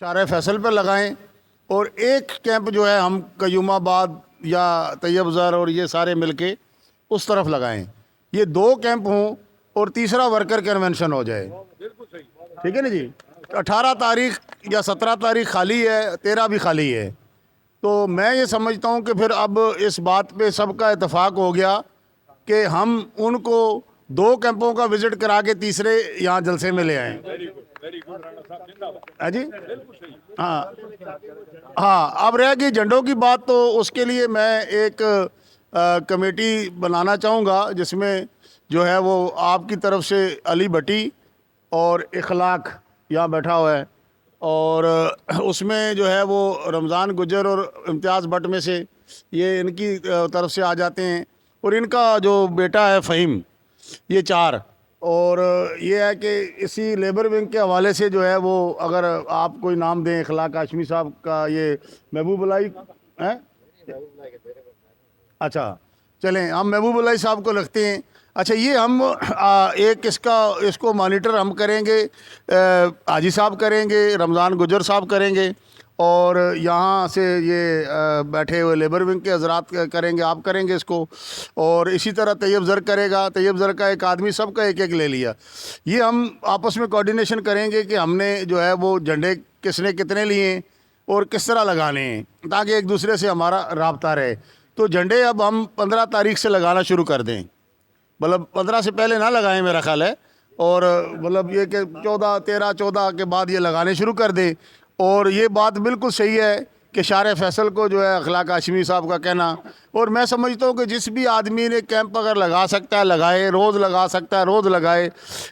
شارع فیصل پہ لگائیں، اور ایک کیمپ جو ہے ہم قیوم آباد یا طیب زر اور یہ سارے مل کے اس طرف لگائیں. یہ 2 کیمپ ہوں اور تیسرا ورکر کنونشن ہو جائے. ٹھیک ہے نا جی. 18 تاریخ یا 17 تاریخ خالی ہے، 13 بھی خالی ہے. تو میں یہ سمجھتا ہوں کہ پھر اب اس بات پہ سب کا اتفاق ہو گیا کہ ہم ان کو 2 کیمپوں کا وزٹ کرا کے تیسرے یہاں جلسے میں لے آئیں. جی ہاں. اب رہ گئی جھنڈوں کی بات، تو اس کے لیے میں ایک کمیٹی بنانا چاہوں گا جس میں جو ہے وہ آپ کی طرف سے علی بھٹی اور اخلاق یہاں بیٹھا ہوا ہے، اور اس میں جو ہے وہ رمضان گجر اور امتیاز بٹ میں سے یہ ان کی طرف سے آ جاتے ہیں، اور ان کا جو بیٹا ہے فہیم، یہ 4. اور یہ ہے کہ اسی لیبر ونگ کے حوالے سے جو ہے وہ اگر آپ کوئی نام دیں، اخلاق ہاشمی صاحب کا، یہ محبوب الائی ہیں. اچھا چلیں ہم محبوب الائی صاحب کو رکھتے ہیں. اچھا یہ ہم ایک اس کو مانیٹر ہم کریں گے، حاجی صاحب کریں گے، رمضان گجر صاحب کریں گے، اور یہاں سے یہ بیٹھے ہوئے لیبر ونگ کے حضرات کریں گے، آپ کریں گے اس کو، اور اسی طرح طیب زر کرے گا. طیب زر کا ایک آدمی، سب کا ایک ایک لے لیا. یہ ہم آپس میں کوارڈینیشن کریں گے کہ ہم نے جو ہے وہ جھنڈے کس نے کتنے لیے ہیں اور کس طرح لگانے ہیں، تاکہ ایک دوسرے سے ہمارا رابطہ رہے. تو جھنڈے اب ہم 15 تاریخ سے لگانا شروع کر دیں، مطلب 15 سے پہلے نہ لگائیں میرا خیال ہے، اور مطلب یہ کہ 14 13 14 کے بعد یہ لگانے شروع کر دیں. اور یہ بات بالکل صحیح ہے کہ شارع فیصل کو جو ہے اخلاق ہاشمی صاحب کا کہنا، اور میں سمجھتا ہوں کہ جس بھی آدمی نے کیمپ اگر لگا سکتا ہے لگائے، روز لگا سکتا ہے روز لگائے.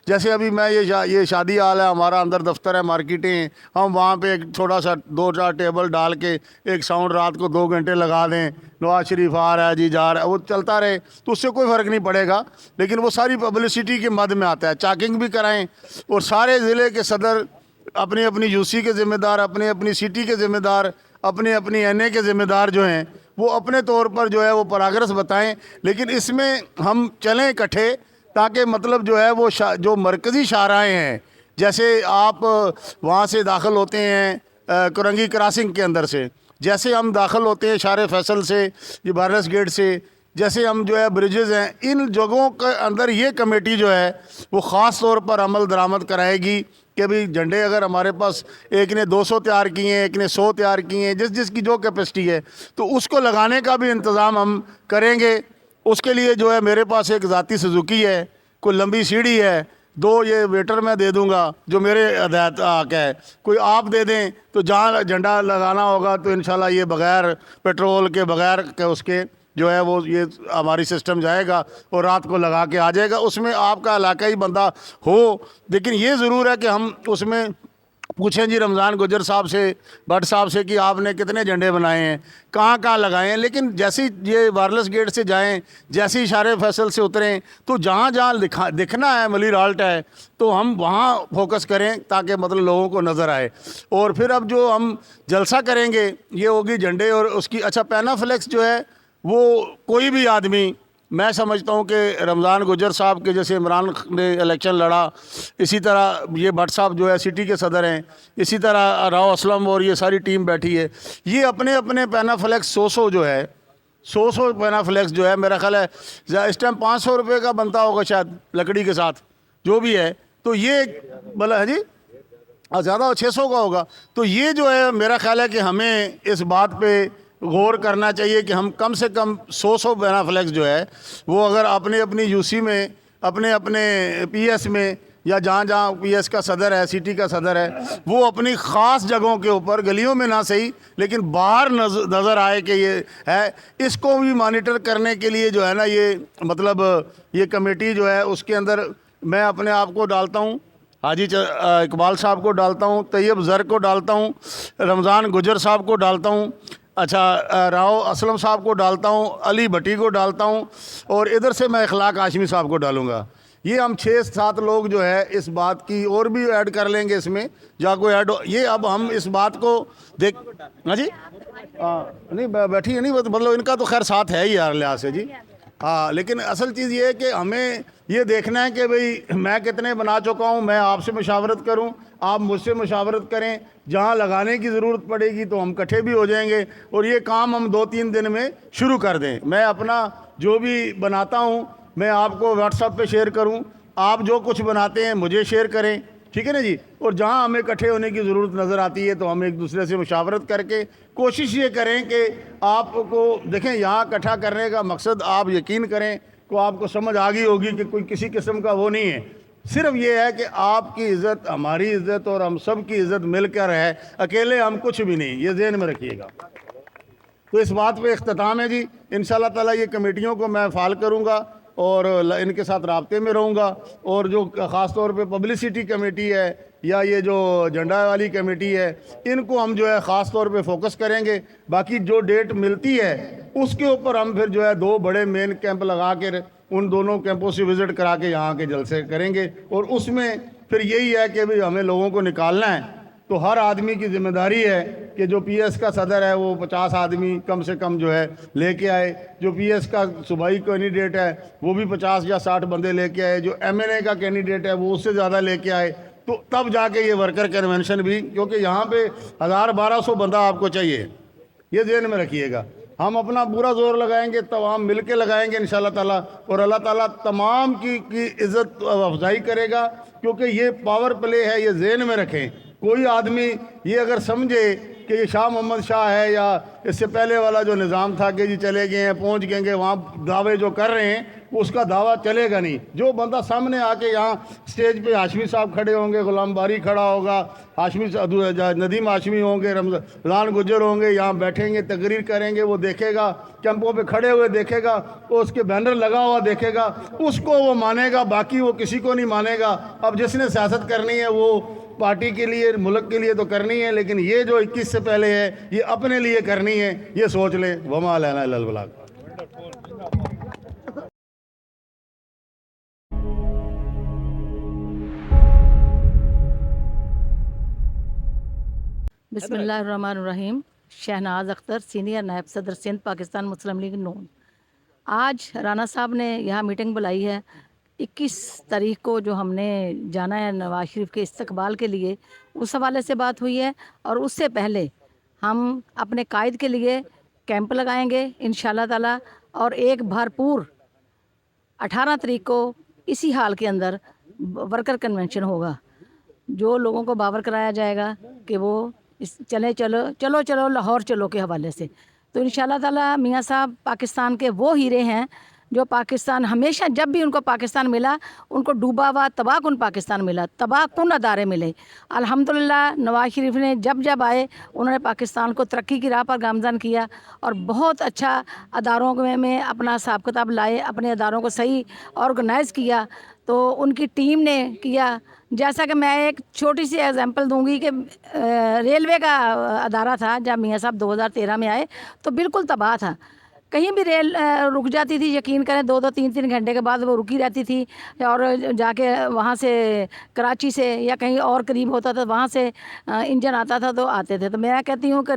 جیسے ابھی میں یہ شادی حال ہے ہمارا، اندر دفتر ہے، مارکیٹیں ہیں، ہم وہاں پہ ایک چھوٹا سا 2-4 ٹیبل ڈال کے ایک ساؤنڈ رات کو 2 گھنٹے لگا دیں، نواز شریف آ رہا ہے جی جا رہا ہے، وہ چلتا رہے، تو اس سے کوئی فرق نہیں پڑے گا. لیکن وہ ساری پبلسٹی کے مد میں آتا ہے. چاکنگ بھی کرائیں، اور سارے ضلع کے صدر اپنی اپنی یو سی کے ذمہ دار، اپنی اپنی سٹی کے ذمہ دار، اپنی اپنی این اے کے ذمہ دار جو ہیں، وہ اپنے طور پر جو ہے وہ پراگرس بتائیں. لیکن اس میں ہم چلیں اکٹھے، تاکہ مطلب جو ہے وہ جو مرکزی شاہراہیں ہیں، جیسے آپ وہاں سے داخل ہوتے ہیں کرنگی کراسنگ کے اندر سے، جیسے ہم داخل ہوتے ہیں شارع فیصل سے، یہ بارلس گیٹ سے، جیسے ہم جو ہے برجز ہیں، ان جگہوں کے اندر یہ کمیٹی جو ہے وہ خاص طور پر عمل درآمد کرائے گی کہ بھی جھنڈے اگر ہمارے پاس ایک نے 200 تیار کیے ہیں، ایک نے 100 تیار کیے ہیں، جس کی جو کیپیسٹی ہے، تو اس کو لگانے کا بھی انتظام ہم کریں گے. اس کے لیے جو ہے میرے پاس ایک ذاتی سزوکی ہے، کوئی لمبی سیڑھی ہے، 2 یہ ویٹر میں دے دوں گا جو میرے ہدایت آقا ہے، کوئی آپ دے دیں، تو جہاں جھنڈا لگانا ہوگا تو انشاءاللہ یہ بغیر پیٹرول کے، بغیر کہ اس کے جو ہے وہ یہ ہماری سسٹم جائے گا اور رات کو لگا کے آ جائے گا. اس میں آپ کا علاقائی بندہ ہو، لیکن یہ ضرور ہے کہ ہم اس میں پوچھیں جی رمضان گجر صاحب سے، بٹ صاحب سے کہ آپ نے کتنے جھنڈے بنائے ہیں، کہاں کہاں لگائے ہیں. لیکن جیسی یہ وائرلیس گیٹ سے جائیں، جیسی شارع فیصل سے اتریں، تو جہاں جہاں دکھنا ہے ملی رالٹ ہے، تو ہم وہاں فوکس کریں تاکہ مطلب لوگوں کو نظر آئے. اور پھر اب جو ہم جلسہ کریں گے یہ ہوگی جھنڈے اور اس کی. اچھا پینا فلیکس جو ہے وہ کوئی بھی آدمی، میں سمجھتا ہوں کہ رمضان گجر صاحب کے جیسے عمران نے الیکشن لڑا، اسی طرح یہ بٹ صاحب جو ہے سٹی کے صدر ہیں، اسی طرح راؤ اسلم اور یہ ساری ٹیم بیٹھی ہے، یہ اپنے اپنے پینا فلیکس 100 جو ہے 100 پینا فلیکس جو ہے میرا خیال ہے اس ٹائم 500 روپے کا بنتا ہوگا شاید لکڑی کے ساتھ جو بھی ہے. تو یہ بلا ہے جی زیادہ 600 کا ہوگا. تو یہ جو ہے میرا خیال ہے کہ ہمیں اس بات پہ غور کرنا چاہیے کہ ہم کم سے کم 100 پینا فلیکس جو ہے وہ اگر اپنے اپنی یو سی میں، اپنے اپنے پی ایس میں، یا جہاں جہاں پی ایس کا صدر ہے، سٹی کا صدر ہے، وہ اپنی خاص جگہوں کے اوپر، گلیوں میں نہ صحیح لیکن باہر نظر آئے کہ یہ ہے. اس کو بھی مانیٹر کرنے کے لیے جو ہے نا یہ مطلب یہ کمیٹی جو ہے اس کے اندر میں اپنے آپ کو ڈالتا ہوں، حاجی اقبال صاحب کو ڈالتا ہوں، طیب زر کو ڈالتا ہوں، رمضان گجر صاحب کو ڈالتا ہوں، اچھا راؤ اسلم صاحب کو ڈالتا ہوں، علی بھٹی کو ڈالتا ہوں، اور ادھر سے میں اخلاق ہاشمی صاحب کو ڈالوں گا. یہ ہم 6-7 لوگ جو ہے اس بات کی اور بھی ایڈ کر لیں گے اس میں جہاں کوئی ایڈ ہو. یہ اب ہم اس بات کو دیکھ ہاں جی نہیں بیٹھی ہے نہیں، مطلب ان کا تو خیر ساتھ ہے ہی یار لحاظ سے جی. ہاں لیکن اصل چیز یہ ہے کہ ہمیں یہ دیکھنا ہے کہ بھئی میں کتنے بنا چکا ہوں، میں آپ سے مشاورت کروں، آپ مجھ سے مشاورت کریں، جہاں لگانے کی ضرورت پڑے گی تو ہم اکٹھے بھی ہو جائیں گے اور یہ کام ہم 2-3 دن میں شروع کر دیں۔ میں اپنا جو بھی بناتا ہوں میں آپ کو واٹس ایپ پہ شیئر کروں، آپ جو کچھ بناتے ہیں مجھے شیئر کریں، ٹھیک ہے نا جی۔ اور جہاں ہمیں اکٹھے ہونے کی ضرورت نظر آتی ہے تو ہم ایک دوسرے سے مشاورت کر کے کوشش یہ کریں کہ آپ کو دیکھیں یہاں اکٹھا کرنے کا مقصد آپ یقین کریں کو آپ کو سمجھ آ گئی ہوگی کہ کوئی کسی قسم کا وہ نہیں ہے، صرف یہ ہے کہ آپ کی عزت ہماری عزت اور ہم سب کی عزت مل کر ہے، اکیلے ہم کچھ بھی نہیں، یہ ذہن میں رکھیے گا۔ تو اس بات پہ اختتام ہے جی، انشاءاللہ تعالیٰ یہ کمیٹیوں کو میں فعال کروں گا اور ان کے ساتھ رابطے میں رہوں گا، اور جو خاص طور پہ پبلسٹی کمیٹی ہے یا یہ جو جھنڈا والی کمیٹی ہے ان کو ہم جو ہے خاص طور پہ فوکس کریں گے۔ باقی جو ڈیٹ ملتی ہے اس کے اوپر ہم پھر جو ہے 2 بڑے مین کیمپ لگا کے ان دونوں کیمپوں سے وزٹ کرا کے یہاں کے جلسے کریں گے، اور اس میں پھر یہی ہے کہ بھی ہمیں لوگوں کو نکالنا ہے۔ تو ہر آدمی کی ذمہ داری ہے کہ جو پی ایس کا صدر ہے وہ 50 آدمی کم سے کم جو ہے لے کے آئے، جو پی ایس کا صوبائی کینڈیڈیٹ ہے وہ بھی 50 یا 60 بندے لے کے آئے، جو ایم این اے کا کینڈیڈیٹ ہے وہ اس سے زیادہ لے کے آئے، تو تب جا کے یہ ورکر کنونشن بھی، کیونکہ یہاں پہ 1000-1200 بندہ آپ کو چاہیے، یہ ذہن میں رکھیے گا۔ ہم اپنا پورا زور لگائیں گے، تمام مل کے لگائیں گے انشاءاللہ تعالیٰ، اور اللہ تعالیٰ تمام کی عزت افزائی کرے گا، کیونکہ یہ پاور پلے ہے، یہ ذہن میں رکھیں۔ کوئی آدمی یہ اگر سمجھے کہ یہ شاہ محمد شاہ ہے یا اس سے پہلے والا جو نظام تھا کہ جی چلے گئے ہیں پہنچ گئیں گے وہاں، دعوے جو کر رہے ہیں اس کا دعویٰ چلے گا نہیں۔ جو بندہ سامنے آ کے یہاں سٹیج پہ ہاشمی صاحب کھڑے ہوں گے، غلام باری کھڑا ہوگا، ندیم ہاشمی ہوں گے، رمضان گجر ہوں گے، یہاں بیٹھیں گے تقریر کریں گے، وہ دیکھے گا، کیمپوں پہ کھڑے ہوئے دیکھے گا، اس کے بینر لگا ہوا دیکھے گا، اس کو وہ مانے گا، باقی وہ کسی کو نہیں مانے گا۔ اب جس نے سیاست کرنی ہے وہ پارٹی کے لیے، ملک کے لیے تو کرنی ہے، لیکن یہ جو 21 سے پہلے ہے یہ اپنے لیے کرنی ہے، یہ سوچ لیں۔ وما علینا الا البلاغ۔ بسم اللہ الرحمن الرحیم۔ شہناز اختر، سینئر نائب صدر سندھ پاکستان مسلم لیگ نون۔ آج رانا صاحب نے یہاں میٹنگ بلائی ہے، 21 تاریخ کو جو ہم نے جانا ہے نواز شریف کے استقبال کے لیے، اس حوالے سے بات ہوئی ہے، اور اس سے پہلے ہم اپنے قائد کے لیے کیمپ لگائیں گے انشاءاللہ تعالیٰ، اور ایک بھرپور 18 تاریخ کو اسی حال کے اندر ورکر کنونشن ہوگا، جو لوگوں کو باور کرایا جائے گا کہ وہ چلو لاہور چلو کے حوالے سے۔ تو انشاءاللہ تعالیٰ میاں صاحب پاکستان کے وہ ہیرے ہیں جو پاکستان ہمیشہ جب بھی ان کو پاکستان ملا ان کو ڈوبا ہوا تباہ کن پاکستان ملا، تباہ کن ادارے ملے۔ الحمدللہ نواز شریف نے جب آئے انہوں نے پاکستان کو ترقی کی راہ پر گامزن کیا، اور بہت اچھا اداروں میں اپنا حساب کتاب لائے، اپنے اداروں کو صحیح آرگنائز کیا، تو ان کی ٹیم نے کیا۔ جیسا کہ میں ایک چھوٹی سی ایگزامپل دوں گی کہ ریلوے کا ادارہ تھا، جب میاں صاحب 2013 میں آئے تو بالکل تباہ تھا، کہیں بھی ریل رک جاتی تھی، یقین کریں 2-3 گھنٹے کے بعد وہ رکی رہتی تھی، اور جا کے وہاں سے کراچی سے یا کہیں اور قریب ہوتا تھا وہاں سے انجن آتا تھا تو آتے تھے۔ تو میں کہتی ہوں کہ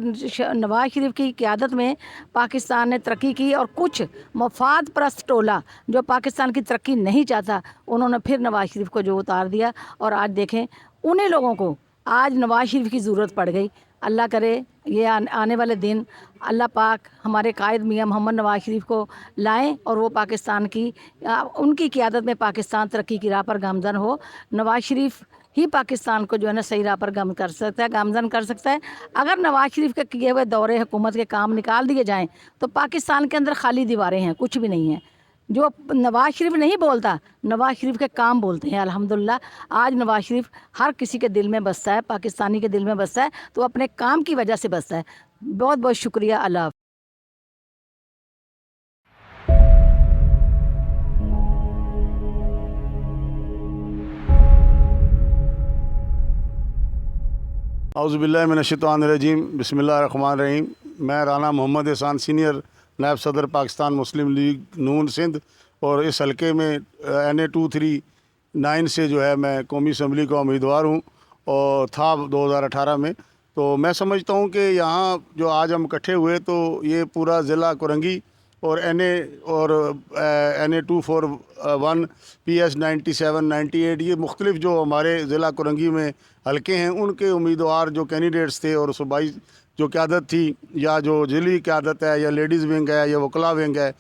نواز شریف کی قیادت میں پاکستان نے ترقی کی، اور کچھ مفاد پرست ٹولہ جو پاکستان کی ترقی نہیں چاہتا انہوں نے پھر نواز شریف کو جو اتار دیا، اور آج دیکھیں انہیں لوگوں کو آج نواز شریف کی ضرورت پڑ گئی۔ اللہ کرے یہ آنے والے دن اللہ پاک ہمارے قائد میاں محمد نواز شریف کو لائیں، اور وہ پاکستان کی ان کی قیادت میں پاکستان ترقی کی راہ پر گامزن ہو۔ نواز شریف ہی پاکستان کو جو ہے نا صحیح راہ پر گامزن کر سکتا ہے۔ اگر نواز شریف کے کیے ہوئے دور حکومت کے کام نکال دیے جائیں تو پاکستان کے اندر خالی دیواریں ہیں، کچھ بھی نہیں ہیں۔ جو نواز شریف نہیں بولتا، نواز شریف کے کام بولتے ہیں۔ الحمدللہ آج نواز شریف ہر کسی کے دل میں بستا ہے، پاکستانی کے دل میں بستا ہے، تو اپنے کام کی وجہ سے بستا ہے۔ بہت بہت شکریہ۔ اللہ حافظ۔ اعوذ باللہ من الشیطان الرجیم، بسم اللہ الرحمن الرحیم۔ میں رانا محمد احسان، سینئر نائب صدر پاکستان مسلم لیگ نون سندھ، اور اس حلقے میں NA 239 سے جو ہے میں قومی اسمبلی کا امیدوار ہوں، اور تھا 2018 میں۔ تو میں سمجھتا ہوں کہ یہاں جو آج ہم اکٹھے ہوئے تو یہ پورا ضلع کرنگی اور NA 241 PS 97 98 یہ مختلف جو ہمارے ضلع کرنگی میں حلقے ہیں ان کے امیدوار جو کینڈیڈیٹس تھے اور صوبائی جو قیادت تھی یا جو ضلعی قیادت ہے یا لیڈیز ونگ ہے یا وکلا ونگ ہے،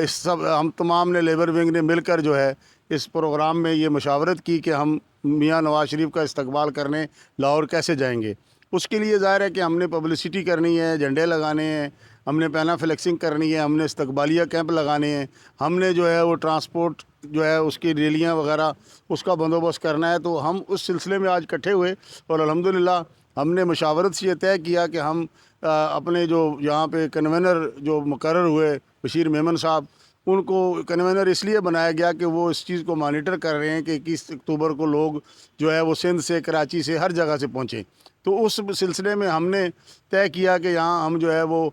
اس سب ہم تمام نے لیبر ونگ نے مل کر جو ہے اس پروگرام میں یہ مشاورت کی کہ ہم میاں نواز شریف کا استقبال کرنے لاہور کیسے جائیں گے۔ اس کے لیے ظاہر ہے کہ ہم نے پبلسٹی کرنی ہے، جھنڈے لگانے ہیں، ہم نے پینا فلیکسنگ کرنی ہے، ہم نے استقبالیہ کیمپ لگانے ہیں، ہم نے جو ہے وہ ٹرانسپورٹ جو ہے اس کی ریلیاں وغیرہ اس کا بندوبست کرنا ہے۔ تو ہم اس سلسلے میں آج اکٹھے ہوئے اور الحمدللہ ہم نے مشاورت سے یہ طے کیا کہ ہم اپنے جو یہاں پہ کنوینر جو مقرر ہوئے بشیر میمن صاحب، ان کو کنوینر اس لیے بنایا گیا کہ وہ اس چیز کو مانیٹر کر رہے ہیں کہ 21 اکتوبر کو لوگ جو ہے وہ سندھ سے، کراچی سے، ہر جگہ سے پہنچیں۔ تو اس سلسلے میں ہم نے طے کیا کہ یہاں ہم جو ہے وہ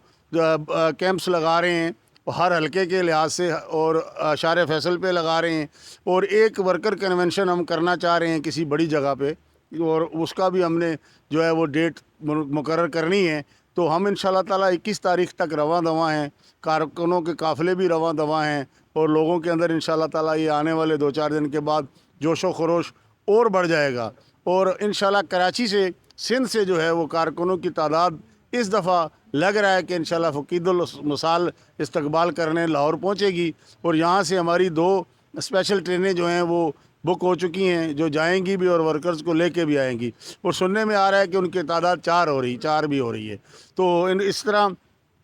کیمپس لگا رہے ہیں ہر حلقے کے لحاظ سے، اور شار فیصل پہ لگا رہے ہیں، اور ایک ورکر کنونشن ہم کرنا چاہ رہے ہیں کسی بڑی جگہ پہ، اور اس کا بھی ہم نے جو ہے وہ ڈیٹ مقرر کرنی ہے۔ تو ہم انشاءاللہ تعالیٰ 21 تاریخ تک رواں دواں ہیں، کارکنوں کے قافلے بھی رواں دواں ہیں، اور لوگوں کے اندر انشاءاللہ تعالیٰ یہ آنے والے 2-4 دن کے بعد جوش و خروش اور بڑھ جائے گا۔ اور انشاءاللہ کراچی سے، سندھ سے جو ہے وہ کارکنوں کی تعداد اس دفعہ لگ رہا ہے کہ انشاءاللہ فقید المثال استقبال کرنے لاہور پہنچے گی، اور یہاں سے ہماری 2 اسپیشل ٹرینیں جو ہیں وہ بک ہو چکی ہیں، جو جائیں گی بھی اور ورکرز کو لے کے بھی آئیں گی، اور سننے میں آ رہا ہے کہ ان کی تعداد 4 بھی ہو رہی ہے۔ تو اس طرح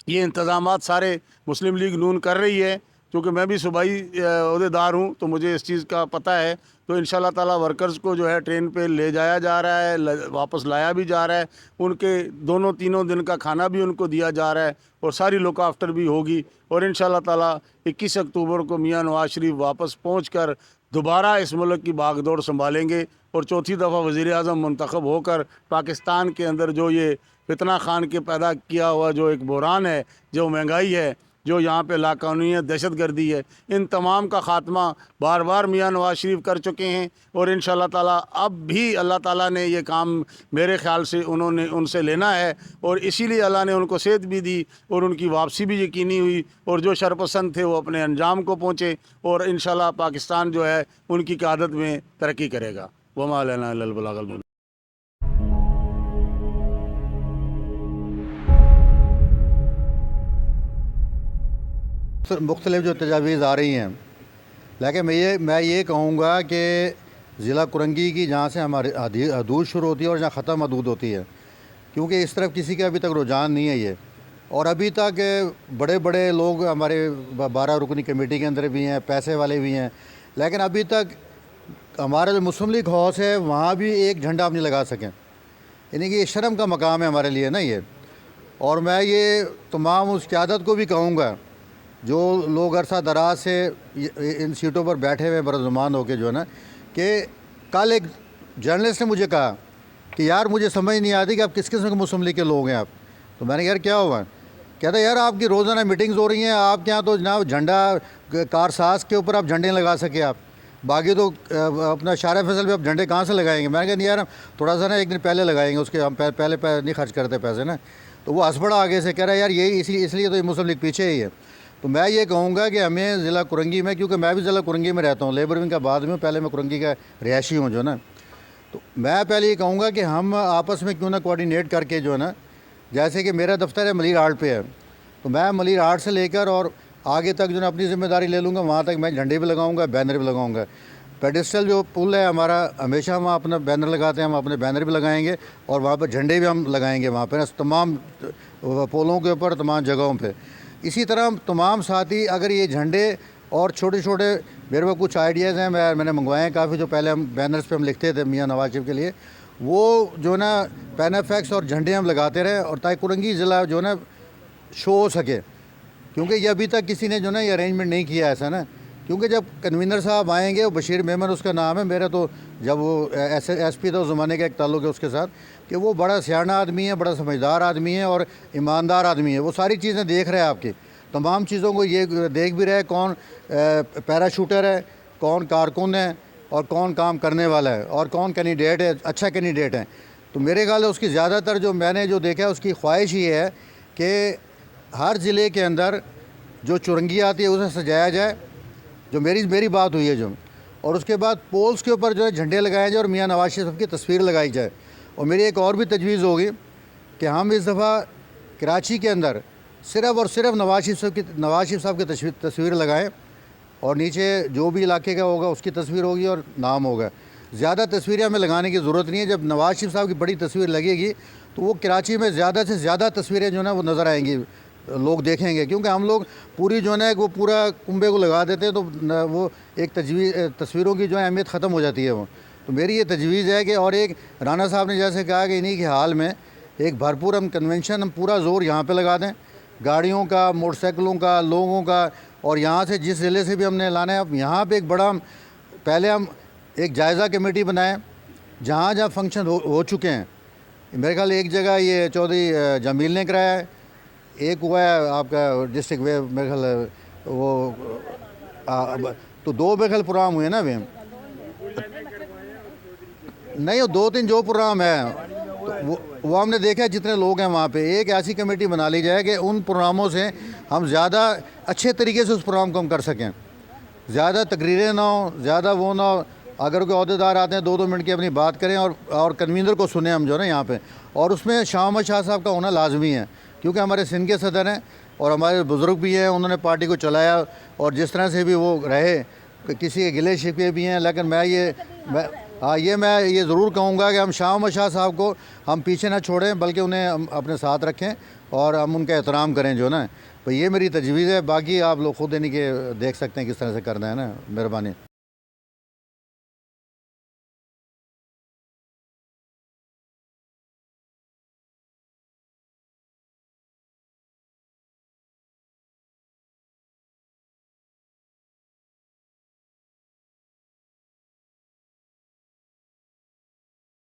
یہ انتظامات سارے مسلم لیگ نون کر رہی ہے، کیونکہ میں بھی صوبائی عہدیدار ہوں تو مجھے اس چیز کا پتہ ہے۔ تو انشاءاللہ تعالیٰ ورکرز کو جو ہے ٹرین پہ لے جایا جا رہا ہے، واپس لایا بھی جا رہا ہے، ان کے 2-3 دن کا کھانا بھی ان کو دیا جا رہا ہے، اور ساری لک آفٹر بھی ہوگی، اور انشاءاللہ تعالیٰ 21 اکتوبر کو میاں نواز شریف واپس پہنچ کر دوبارہ اس ملک کی باغ دوڑ سنبھالیں گے، اور چوتھی دفعہ وزیر اعظم منتخب ہو کر پاکستان کے اندر جو یہ فتنہ خان کے پیدا کیا ہوا جو ایک بحران ہے، جو مہنگائی ہے، جو یہاں پہ لاقانونیت، دہشت گردی ہے، ان تمام کا خاتمہ بار بار میاں نواز شریف کر چکے ہیں، اور انشاءاللہ تعالیٰ اب بھی اللہ تعالیٰ نے یہ کام میرے خیال سے انہوں نے ان سے لینا ہے، اور اسی لیے اللہ نے ان کو صحت بھی دی اور ان کی واپسی بھی یقینی ہوئی، اور جو شرپسند تھے وہ اپنے انجام کو پہنچے، اور انشاءاللہ پاکستان جو ہے ان کی قیادت میں ترقی کرے گا۔ وما علینا الا البلاغ المبین۔ مختلف جو تجاویز آ رہی ہیں، لیکن میں یہ کہوں گا کہ ضلع کرنگی کی جہاں سے ہماری حدود شروع ہوتی ہے اور جہاں ختم حدود ہوتی ہے، کیونکہ اس طرف کسی کا ابھی تک رجحان نہیں ہے یہ، اور ابھی تک بڑے بڑے لوگ ہمارے 12 رکنی کمیٹی کے اندر بھی ہیں، پیسے والے بھی ہیں، لیکن ابھی تک ہمارا جو مسلم لیگ ہاؤس ہے وہاں بھی ایک جھنڈا ہم نہیں لگا سکیں، یعنی کہ یہ شرم کا مقام ہے ہمارے لیے نا یہ۔ اور میں یہ تمام اس قیادت کو بھی کہوں گا جو لوگ عرصہ دراز سے ان سیٹوں پر بیٹھے ہوئے برزمان ہو کے جو ہے نا، کہ کل ایک جرنلسٹ نے مجھے کہا کہ یار مجھے سمجھ نہیں آتی کہ آپ کس قسم کے مسلم لیگ کے لوگ ہیں آپ، تو میں نے یار کیا ہوا؟ کہتا ہے یار آپ کی روزانہ میٹنگز ہو رہی ہیں، آپ کے یہاں تو جناب جھنڈا کارساز کے اوپر آپ جھنڈے لگا سکے آپ، باقی تو اپنا شارع فیصل پہ آپ جھنڈے کہاں سے لگائیں گے؟ میں نے کہا نہیں یار تھوڑا سا نا ایک دن پہلے لگائیں گے، اس کے ہم پہلے نہیں خرچ کرتے پیسے نا۔ تو وہ ہنس پڑا آگے سے، کہہ رہا ہے یار یہی اس لیے تو یہ مسلم لیگ پیچھے ہی ہے۔ تو میں یہ کہوں گا کہ ہمیں ضلع کرنگی میں، کیونکہ میں بھی ضلع کرنگی میں رہتا ہوں، لیبر ونگ کا بعد میں، پہلے میں کرنگی کا رہائشی ہوں جو ہے نا، تو میں پہلے یہ کہوں گا کہ ہم آپس میں کیوں نہ کوارڈینیٹ کر کے جو ہے نا، جیسے کہ میرا دفتر ہے ملیر آرٹ پہ ہے، تو میں ملیر آرٹ سے لے کر اور آگے تک جو ہے اپنی ذمہ داری لے لوں گا، وہاں تک میں جھنڈے بھی لگاؤں گا، بینر بھی لگاؤں گا۔ پیڈسٹل جو پل ہے ہمارا، ہمیشہ ہم اپنا بینر لگاتے ہیں، ہم اپنے بینر بھی لگائیں گے، اور وہاں پہ جھنڈے بھی ہم لگائیں گے وہاں پہ تمام پولوں کے اوپر، تمام جگہوں پہ۔ اسی طرح تمام ساتھی اگر یہ جھنڈے اور چھوٹے چھوٹے، میرے پاس کچھ آئیڈیاز ہیں، میں نے منگوائے ہیں کافی، جو پہلے ہم بینرز پہ ہم لکھتے تھے میاں نواز شریف کے لیے، وہ جو ہے نا پینافیکس اور جھنڈے ہم لگاتے رہے، اور تاکہ کرنگی ضلع جو ہے نا شو ہو سکے، کیونکہ یہ ابھی تک کسی نے جو ہے نا یہ ارینجمنٹ نہیں کیا ایسا نا، کیونکہ جب کنوینر صاحب آئیں گے، بشیر میمن اس کا نام ہے میرا، تو جب وہ ایس پی تھا اس زمانے کا ایک تعلق ہے اس کے ساتھ، کہ وہ بڑا سیاح آدمی ہے، بڑا سمجھدار آدمی ہے اور ایماندار آدمی ہے، وہ ساری چیزیں دیکھ رہے ہیں، آپ کی تمام چیزوں کو یہ دیکھ بھی رہے کون پیرا شوٹر ہے، کون کارکن ہے، اور کون کام کرنے والا ہے، اور کون کینڈیڈیٹ ہے، اچھا کینڈیڈیٹ ہے۔ تو میرے خیال ہے اس کی زیادہ تر جو میں نے جو دیکھا ہے اس کی خواہش یہ ہے کہ ہر ضلع کے اندر جو چرنگی آتی ہے اسے سجایا جائے، جو میری بات ہوئی ہے جو، اور اس کے بعد پولس کے اوپر جو ہے جھنڈے لگائے جائے اور میاں نواز شریف کی تصویر لگائی جائے۔ اور میری ایک اور بھی تجویز ہوگی کہ ہم اس دفعہ کراچی کے اندر صرف اور صرف نواز شریف صاحب کی تصویر لگائیں، اور نیچے جو بھی علاقے کا ہوگا اس کی تصویر ہوگی اور نام ہوگا۔ زیادہ تصویریں ہمیں لگانے کی ضرورت نہیں ہے۔ جب نواز شریف صاحب کی بڑی تصویر لگے گی تو وہ کراچی میں زیادہ سے زیادہ تصویریں جو ہے نا وہ نظر آئیں گی، لوگ دیکھیں گے، کیونکہ ہم لوگ پوری جو ہے نا وہ پورا کنبے کو لگا دیتے ہیں تو وہ ایک تصویروں کی جو ہے اہمیت ختم ہو جاتی ہے وہ۔ تو میری یہ تجویز ہے کہ، اور ایک رانا صاحب نے جیسے کہا کہ انہی کے حال میں ایک بھرپور ہم کنونشن، ہم پورا زور یہاں پہ لگا دیں، گاڑیوں کا، موٹر سائیکلوں کا، لوگوں کا، اور یہاں سے جس ضلع سے بھی ہم نے لانا ہے اب یہاں پہ ایک بڑا، پہلے ہم ایک جائزہ کمیٹی بنائیں جہاں جہاں فنکشن ہو چکے ہیں۔ میرے خیال ایک جگہ یہ چودھری جمیل نے کرایا ہے، ایک ہوا ہے آپ کا ڈسٹرکٹ وے میرے خیال وہ تو 2 میرے خیال پروگرام ہوئے نا ابھی، نہیں وہ 2-3 جو پروگرام ہے وہ ہم نے دیکھا ہے جتنے لوگ ہیں وہاں پہ، ایک ایسی کمیٹی بنا لی جائے کہ ان پروگراموں سے ہم زیادہ اچھے طریقے سے اس پروگرام کو ہم کر سکیں، زیادہ تقریریں نہ ہوں، زیادہ وہ نہ ہو، اگر کوئی عہدیدار آتے ہیں 2-2 منٹ کی اپنی بات کریں اور کنوینر کو سنیں ہم جو ہے نا یہاں پہ، اور اس میں شاہ محمد شاہ صاحب کا ہونا لازمی ہے، کیونکہ ہمارے سندھ کے صدر ہیں اور ہمارے بزرگ بھی ہیں، انہوں نے پارٹی کو چلایا اور جس طرح سے بھی وہ رہے، کسی کے گلے شکوے بھی ہیں، لیکن میں یہ ضرور کہوں گا کہ ہم شاہ محمد شاہ صاحب کو ہم پیچھے نہ چھوڑیں، بلکہ انہیں ہم اپنے ساتھ رکھیں اور ہم ان کا احترام کریں جو نا۔ تو یہ میری تجویز ہے، باقی آپ لوگ خود یعنی کہ دیکھ سکتے ہیں کس طرح سے کرنا ہے نا، مہربانی۔